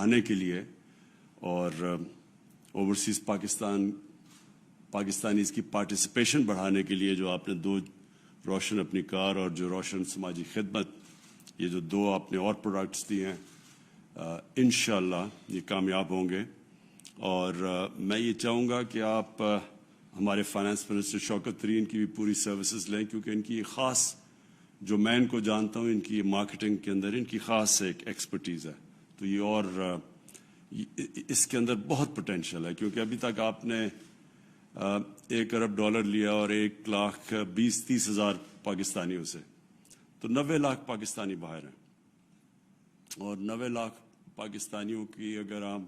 بڑھانے کے لیے اور اوورسیز پاکستانیز کی پارٹیسپیشن بڑھانے کے لیے جو آپ نے دو روشن اپنی کار اور جو روشن سماجی خدمت یہ جو دو آپ نے اور پروڈکٹس دیے ہیں انشاءاللہ یہ کامیاب ہوں گے. اور میں یہ چاہوں گا کہ آپ ہمارے فائنانس منسٹر شوکت ترین کی بھی پوری سروسز لیں کیونکہ ان کی خاص جو میں ان کو جانتا ہوں ان کی مارکیٹنگ کے اندر ان کی خاص ایک ایکسپرٹیز ہے. تو یہ اور اس کے اندر بہت پوٹینشیل ہے کیونکہ ابھی تک آپ نے $1 ارب لیا اور 1,20,30 ہزار پاکستانیوں سے تو 90 لاکھ پاکستانی باہر ہیں اور 90 لاکھ پاکستانیوں کی اگر ہم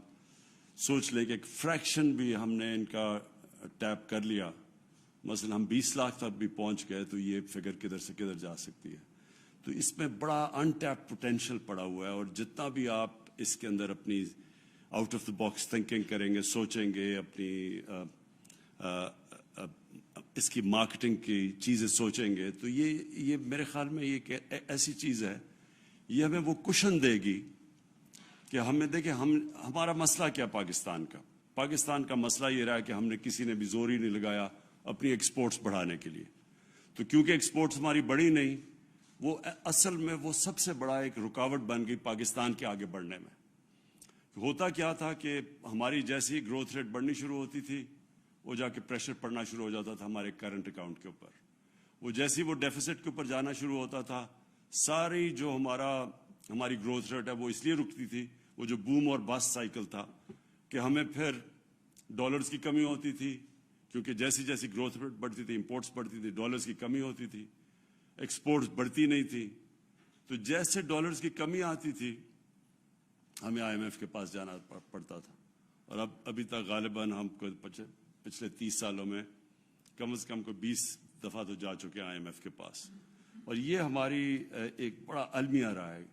سوچ لیں کہ ایک فریکشن بھی ہم نے ان کا ٹیپ کر لیا مثلا ہم 20 لاکھ تک بھی پہنچ گئے تو یہ فگر کدھر سے کدھر جا سکتی ہے. تو اس میں بڑا ان ٹیپ پوٹینشیل پڑا ہوا ہے اور جتنا بھی آپ اس کے اندر اپنی out of the box thinking کریں گے سوچیں گے اپنی اس کی مارکیٹنگ کی چیزیں سوچیں گے تو یہ میرے خیال میں یہ ایسی چیز ہے یہ ہمیں وہ کشن دے گی کہ ہمیں دیکھیں ہمارا مسئلہ کیا پاکستان کا مسئلہ یہ رہا کہ ہم نے کسی نے بھی زور ہی نہیں لگایا اپنی ایکسپورٹس بڑھانے کے لیے. تو کیونکہ ایکسپورٹس ہماری بڑھی نہیں وہ اصل میں وہ سب سے بڑا ایک رکاوٹ بن گئی پاکستان کے آگے بڑھنے میں. ہوتا کیا تھا کہ ہماری جیسی گروتھ ریٹ بڑھنی شروع ہوتی تھی وہ جا کے پریشر پڑنا شروع ہو جاتا تھا ہمارے کرنٹ اکاؤنٹ کے اوپر. وہ جیسی وہ ڈیفیسٹ کے اوپر جانا شروع ہوتا تھا ساری جو ہماری گروتھ ریٹ ہے وہ اس لیے رکتی تھی وہ جو بوم اور بس سائیکل تھا کہ ہمیں پھر ڈالرز کی کمی ہوتی تھی کیونکہ جیسی جیسی گروتھ ریٹ بڑھتی تھی امپورٹس بڑھتی تھی ڈالرز کی کمی ہوتی تھی ایکسپورٹس بڑھتی نہیں تھی. تو جیسے ڈالرز کی کمی آتی تھی ہمیں IMF کے پاس جانا پڑتا تھا اور ابھی تک غالباً ہم کو پچھلے 30 سالوں میں کم از کم 20 دفعہ تو جا چکے ہیں IMF کے پاس. اور یہ ہماری ایک بڑا المیہ رہا ہے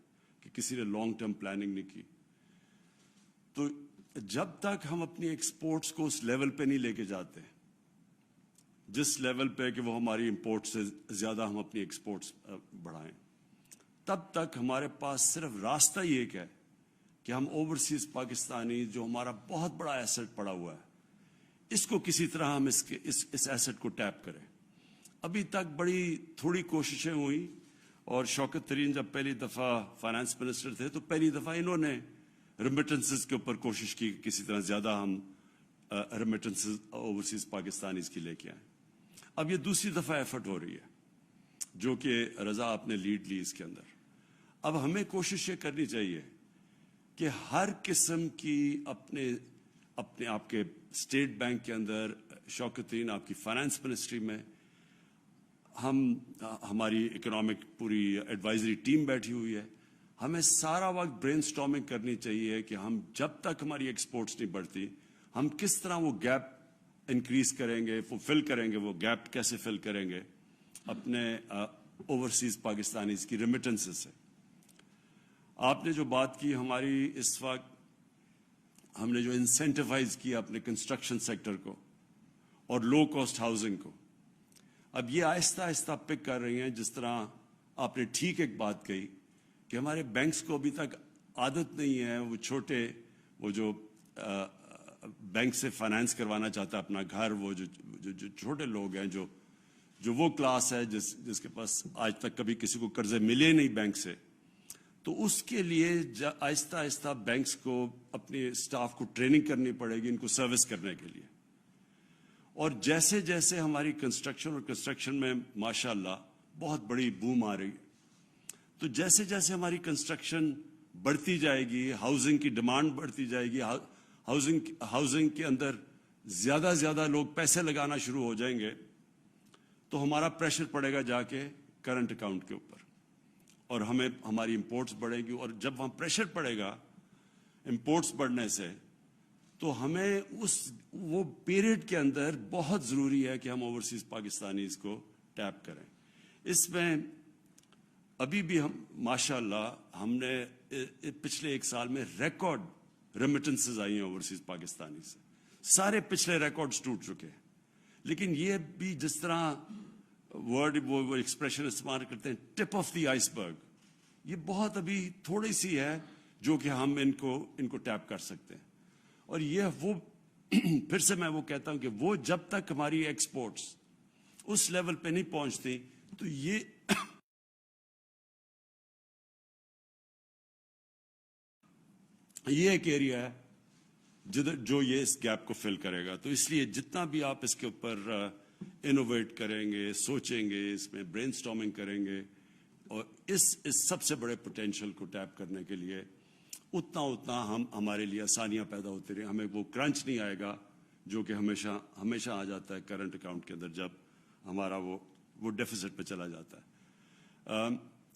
کہ کسی نے لانگ ٹرم پلاننگ نہیں کی. تو جب تک ہم اپنی ایکسپورٹس کو اس لیول پہ نہیں لے کے جاتے جس لیول پہ کہ وہ ہماری امپورٹ سے زیادہ ہم اپنی ایکسپورٹس بڑھائیں تب تک ہمارے پاس صرف راستہ ہی ایک ہے کہ ہم اوورسیز پاکستانی جو ہمارا بہت بڑا ایسٹ پڑا ہوا ہے اس کو کسی طرح ہم اس ایسٹ کو ٹیپ کریں. ابھی تک بڑی تھوڑی کوششیں ہوئی اور شوکت ترین جب پہلی دفعہ فائنانس منسٹر تھے تو پہلی دفعہ انہوں نے ریمیٹنسز کے اوپر کوشش کی کسی طرح زیادہ ہم ریمیٹنسز اوورسیز پاکستانیز کی لے کے آئیں. اب یہ دوسری دفعہ ایفرٹ ہو رہی ہے جو کہ رضا آپ نے لیڈ لی اس کے اندر. اب ہمیں کوشش یہ کرنی چاہیے کہ ہر قسم کی اپنے آپ کے اسٹیٹ بینک کے اندر شوکت ترین آپ کی فائنانس منسٹری میں ہماری اکنامک پوری ایڈوائزری ٹیم بیٹھی ہوئی ہے ہمیں سارا وقت برین سٹارمنگ کرنی چاہیے کہ ہم جب تک ہماری ایکسپورٹس نہیں بڑھتی ہم کس طرح وہ گیپ انکریز کریں گے وہ فل کریں گے وہ گیپ کیسے فل کریں گے اپنے اوورسیز پاکستانیز کی ریمیٹنسز سے. آپ نے جو بات کی ہماری اس وقت ہم نے جو انسینٹیوائز کیا اپنے کنسٹرکشن سیکٹر کو اور لو کاسٹ ہاؤسنگ کو اب یہ آہستہ آہستہ پک کر رہی ہیں. جس طرح آپ نے ٹھیک ایک بات کہی کہ ہمارے بینکس کو ابھی تک عادت نہیں ہے وہ چھوٹے وہ جو بینک سے فائنانس کروانا چاہتا ہے اپنا گھر وہ جو چھوٹے لوگ ہیں جو وہ کلاس ہے جس کے پاس آج تک کبھی کسی کو قرضے ملے نہیں بینک سے تو اس کے لیے آہستہ آہستہ بینکس کو اپنے اسٹاف کو ٹریننگ کرنی پڑے گی ان کو سروس کرنے کے لیے. اور جیسے جیسے ہماری کنسٹرکشن میں ماشاءاللہ بہت بڑی بوم آ رہی تو جیسے جیسے ہماری کنسٹرکشن بڑھتی جائے گی ہاؤسنگ کی ڈیمانڈ بڑھتی جائے گی ہاؤسنگ کے اندر زیادہ لوگ پیسے لگانا شروع ہو جائیں گے تو ہمارا پریشر پڑے گا جا کے کرنٹ اکاؤنٹ کے اوپر اور ہماری امپورٹس بڑھے گی اور جب وہاں پریشر پڑے گا امپورٹس بڑھنے سے تو ہمیں وہ پیریڈ کے اندر بہت ضروری ہے کہ ہم اوورسیز پاکستانیز کو ٹیپ کریں. اس میں ابھی بھی ہم ماشاءاللہ ہم نے پچھلے 1 سال میں ریکارڈ ریمیٹنسز آئی ہیں اوورسیز پاکستانی سے سارے پچھلے ریکارڈز ٹوٹ چکے ہیں. لیکن یہ بھی جس طرح ورڈ وہ ایکسپریشن استعمال کرتے ہیں ٹپ آف دی آئس برگ یہ بہت ابھی تھوڑی سی ہے جو کہ ہم ان کو ٹیپ کر سکتے ہیں. اور یہ وہ پھر سے میں وہ کہتا ہوں کہ وہ جب تک ہماری ایکسپورٹس اس لیول پہ نہیں پہنچتی تو یہ ایک ایریا ہے جو یہ اس گیپ کو فل کرے گا. تو اس لیے جتنا بھی آپ اس کے اوپر انوویٹ کریں گے, سوچیں گے, اس میں برین سٹارمنگ کریں گے اور اس سب سے بڑے پوٹینشیل کو ٹیپ کرنے کے لیے اتنا ہمارے لیے آسانیاں پیدا ہوتی رہی. ہمیں وہ کرنچ نہیں آئے گا جو کہ ہمیشہ آ جاتا ہے کرنٹ اکاؤنٹ کے اندر جب ہمارا وہ ڈیفیسٹ پہ چلا جاتا ہے.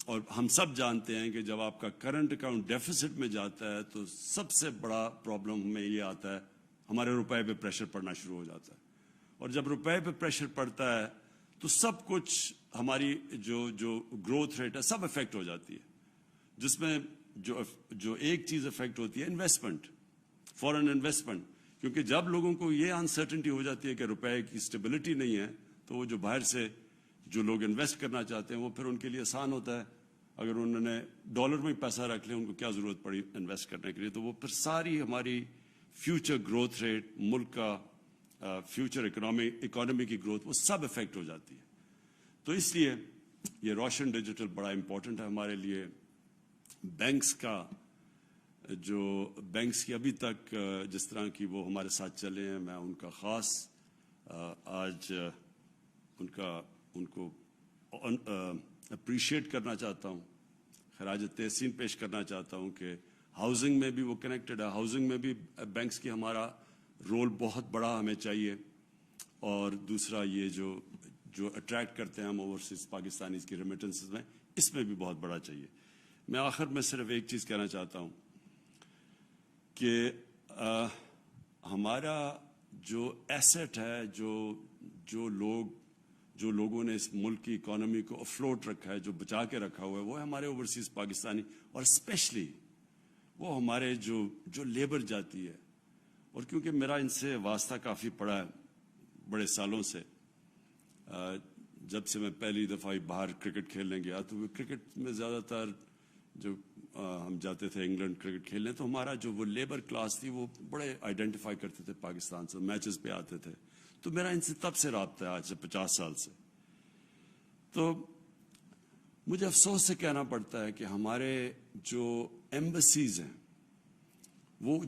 اور ہم سب جانتے ہیں کہ جب آپ کا کرنٹ اکاؤنٹ ڈیفیسٹ میں جاتا ہے تو سب سے بڑا پرابلم ہمیں یہ آتا ہے, ہمارے روپے پہ پریشر پڑنا شروع ہو جاتا ہے. اور جب روپے پہ پریشر پڑتا ہے تو سب کچھ ہماری جو گروتھ ریٹ ہے سب افیکٹ ہو جاتی ہے. جس میں جو ایک چیز افیکٹ ہوتی ہے انویسٹمنٹ, فورن انویسٹمنٹ. کیونکہ جب لوگوں کو یہ انسرٹنٹی ہو جاتی ہے کہ روپے کی اسٹیبلٹی نہیں ہے تو وہ جو باہر سے جو لوگ انویسٹ کرنا چاہتے ہیں وہ پھر ان کے لیے آسان ہوتا ہے. اگر انہوں نے ڈالر میں پیسہ رکھ لیا, ان کو کیا ضرورت پڑی انویسٹ کرنے کے لیے, تو وہ پھر ساری ہماری فیوچر گروتھ ریٹ, ملک کا فیوچر اکانومی کی گروتھ, وہ سب افیکٹ ہو جاتی ہے. تو اس لیے یہ روشن ڈیجیٹل بڑا امپورٹنٹ ہے ہمارے لیے. بینکس کی ابھی تک جس طرح کی وہ ہمارے ساتھ چلے ہیں, میں ان کا خاص آج ان کو اپریشیٹ کرنا چاہتا ہوں, خراج تحسین پیش کرنا چاہتا ہوں کہ ہاؤسنگ میں بھی وہ کنیکٹڈ ہے. ہاؤسنگ میں بھی بینکس کی ہمارا رول بہت بڑا ہمیں چاہیے. اور دوسرا یہ جو اٹریکٹ کرتے ہیں ہم اوورسیز پاکستانیز کی ریمیٹنسز میں, اس میں بھی بہت بڑا چاہیے. میں آخر میں صرف ایک چیز کہنا چاہتا ہوں کہ ہمارا جو ایسٹ ہے, جو لوگوں نے اس ملک کی اکانومی کو افلوٹ رکھا ہے, جو بچا کے رکھا ہوا ہے, وہ ہے ہمارے اوورسیز پاکستانی. اور اسپیشلی وہ ہمارے جو لیبر جاتی ہے. اور کیونکہ میرا ان سے واسطہ کافی پڑا ہے بڑے سالوں سے, جب سے میں پہلی دفعہ باہر کرکٹ کھیلنے گیا تو کرکٹ میں زیادہ تر جو ہم جاتے تھے انگلینڈ کرکٹ کھیلنے, تو ہمارا جو وہ لیبر کلاس تھی وہ بڑے آئیڈینٹیفائی کرتے تھے پاکستان سے, میچز پہ آتے تھے. تو میرا ان سے تب سے رابطہ ہے, آج سے 50 سال سے. تو مجھے افسوس سے کہنا پڑتا ہے کہ ہمارے جو ایمبیسیز ہیں وہ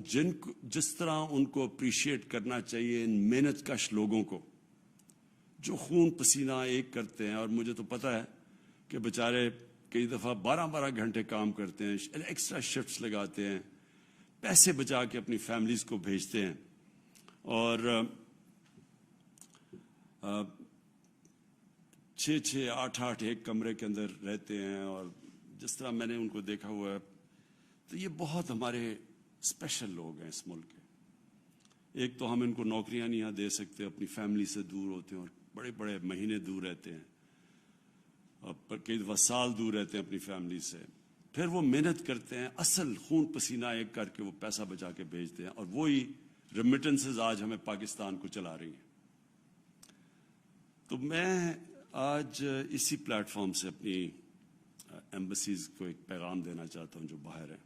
جس طرح ان کو اپریشیٹ کرنا چاہیے ان محنت کش لوگوں کو جو خون پسینہ ایک کرتے ہیں. اور مجھے تو پتہ ہے کہ بیچارے کئی دفعہ 12 گھنٹے کام کرتے ہیں, ایکسٹرا شفٹس لگاتے ہیں, پیسے بچا کے اپنی فیملیز کو بھیجتے ہیں, اور 6 8 ایک کمرے کے اندر رہتے ہیں. اور جس طرح میں نے ان کو دیکھا ہوا ہے تو یہ بہت ہمارے اسپیشل لوگ ہیں اس ملک کے. ایک تو ہم ان کو نوکریاں نہیں دے سکتے, اپنی فیملی سے دور ہوتے ہیں اور بڑے مہینے دور رہتے ہیں, اور کئی دفعہ سال دور رہتے ہیں اپنی فیملی سے. پھر وہ محنت کرتے ہیں, اصل خون پسینہ ایک کر کے وہ پیسہ بچا کے بھیجتے ہیں, اور وہی ریمیٹنسز آج ہمیں پاکستان کو چلا رہی ہیں. تو میں آج اسی پلیٹ فارم سے اپنی ایمبیسیز کو ایک پیغام دینا چاہتا ہوں جو باہر ہیں,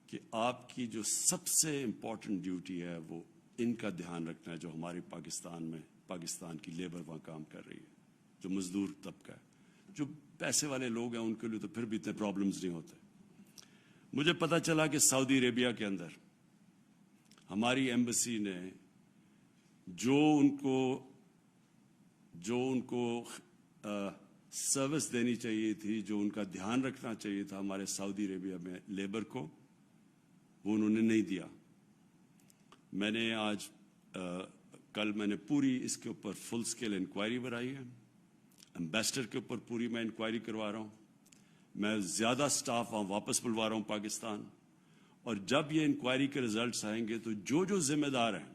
کہ آپ کی جو سب سے امپورٹنٹ ڈیوٹی ہے وہ ان کا دھیان رکھنا ہے جو ہماری پاکستان کی لیبر وہاں کام کر رہی ہے, جو مزدور طبقہ ہے. جو پیسے والے لوگ ہیں ان کے لیے تو پھر بھی اتنے پرابلمز نہیں ہوتے. مجھے پتہ چلا کہ سعودی عربیہ کے اندر ہماری ایمبیسی نے جو ان کو سروس دینی چاہیے تھی, جو ان کا دھیان رکھنا چاہیے تھا ہمارے سعودی عربیہ میں لیبر کو, وہ انہوں نے نہیں دیا. میں نے کل میں نے پوری اس کے اوپر فل سکیل انکوائری بنائی ہے. ایمبیسڈر کے اوپر پوری میں انکوائری کروا رہا ہوں. میں زیادہ سٹاف وہاں واپس بلوا رہا ہوں پاکستان. اور جب یہ انکوائری کے ریزلٹس آئیں گے تو جو ذمہ دار ہیں,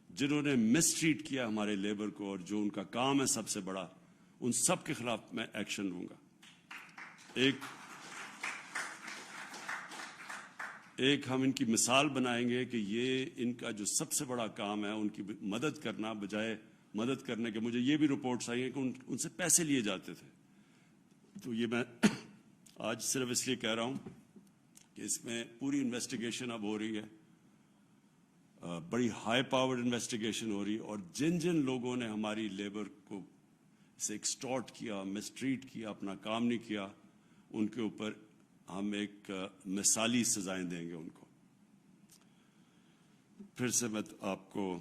جنہوں نے مس ٹریٹ کیا ہمارے لیبر کو اور جو ان کا کام ہے سب سے بڑا, ان سب کے خلاف میں ایکشن لوں گا. ایک ہم ان کی مثال بنائیں گے کہ یہ ان کا جو سب سے بڑا کام ہے ان کی مدد کرنا, بجائے مدد کرنے کے. مجھے یہ بھی رپورٹس آئی ہیں کہ ان سے پیسے لیے جاتے تھے. تو یہ میں آج صرف اس لیے کہہ رہا ہوں کہ اس میں پوری انویسٹیگیشن اب ہو رہی ہے, بڑی ہائی پاورڈ انویسٹیگیشن ہو رہی ہے, اور جن جن لوگوں نے ہماری لیبر کو سے ایکسٹورٹ کیا, مسٹریٹ کیا, اپنا کام نہیں کیا, ان کے اوپر ہم ایک مثالی سزائیں دیں گے ان کو. پھر سے میں آپ کو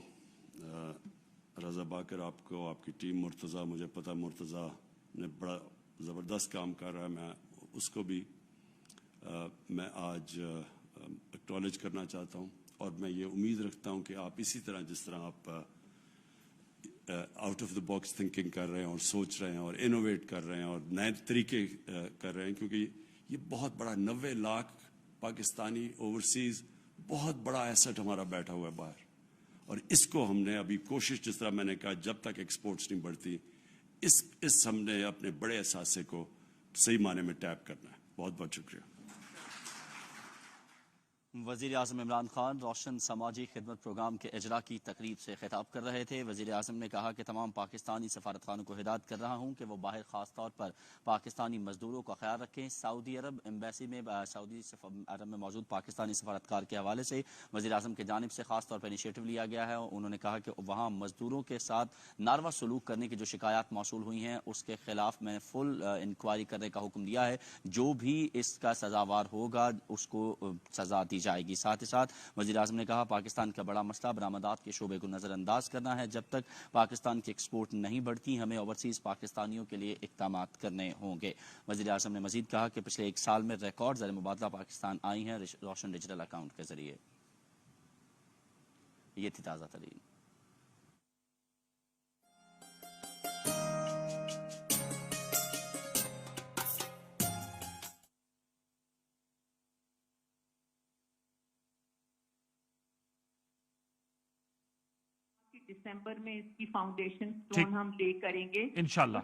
رضا باقر, آپ کو, آپ کی ٹیم, مرتضیٰ, مجھے پتا مرتضیٰ نے بڑا زبردست کام کر رہا ہے, میں اس کو بھی میں آج ایکنالج کرنا چاہتا ہوں, اور میں یہ امید رکھتا ہوں کہ آپ اسی طرح, جس طرح آپ out of the box thinking کر رہے ہیں اور سوچ رہے ہیں اور انوویٹ کر رہے ہیں اور نئے طریقے کر رہے ہیں, کیونکہ یہ بہت بڑا 90 لاکھ پاکستانی اوورسیز بہت بڑا ایسٹ ہمارا بیٹھا ہوا ہے باہر, اور اس کو ہم نے ابھی کوشش, جس طرح میں نے کہا, جب تک ایکسپورٹس نہیں بڑھتی, اس ہم نے اپنے بڑے اثاثے کو صحیح معنی میں ٹیپ کرنا ہے. بہت بہت شکریہ. وزیر اعظم عمران خان روشن سماجی خدمت پروگرام کے اجرا کی تقریب سے خطاب کر رہے تھے. وزیر اعظم نے کہا کہ تمام پاکستانی سفارتخانوں کو ہدایت کر رہا ہوں کہ وہ باہر خاص طور پر پاکستانی مزدوروں کا خیال رکھیں. سعودی عرب ایمبیسی میں سعودی عرب میں موجود پاکستانی سفارتکار کے حوالے سے وزیر اعظم کی جانب سے خاص طور پر انیشیٹو لیا گیا ہے. انہوں نے کہا کہ وہاں مزدوروں کے ساتھ ناروا سلوک کرنے کی جو شکایات موصول ہوئی ہیں اس کے خلاف میں فل انکوائری کرنے کا حکم دیا ہے. جو بھی اس کا سزاوار ہوگا اس کو سزا دی جائے گی. ساتھ ہی ساتھ وزیر اعظم نے کہا پاکستان کا بڑا مسئلہ برآمدات کے شعبے کو نظر انداز کرنا ہے. جب تک پاکستان کی ایکسپورٹ نہیں بڑھتی ہمیں اوورسیز پاکستانیوں کے لیے اقدامات کرنے ہوں گے. وزیر اعظم نے مزید کہا کہ پچھلے ایک سال میں ریکارڈ زر مبادلہ پاکستان آئی ہیں روشن ڈیجیٹل اکاؤنٹ کے ذریعے. یہ تھی تازہ ترین. دسمبر میں اس کی فاؤنڈیشن سٹون ہم لے کریں گے انشاءاللہ.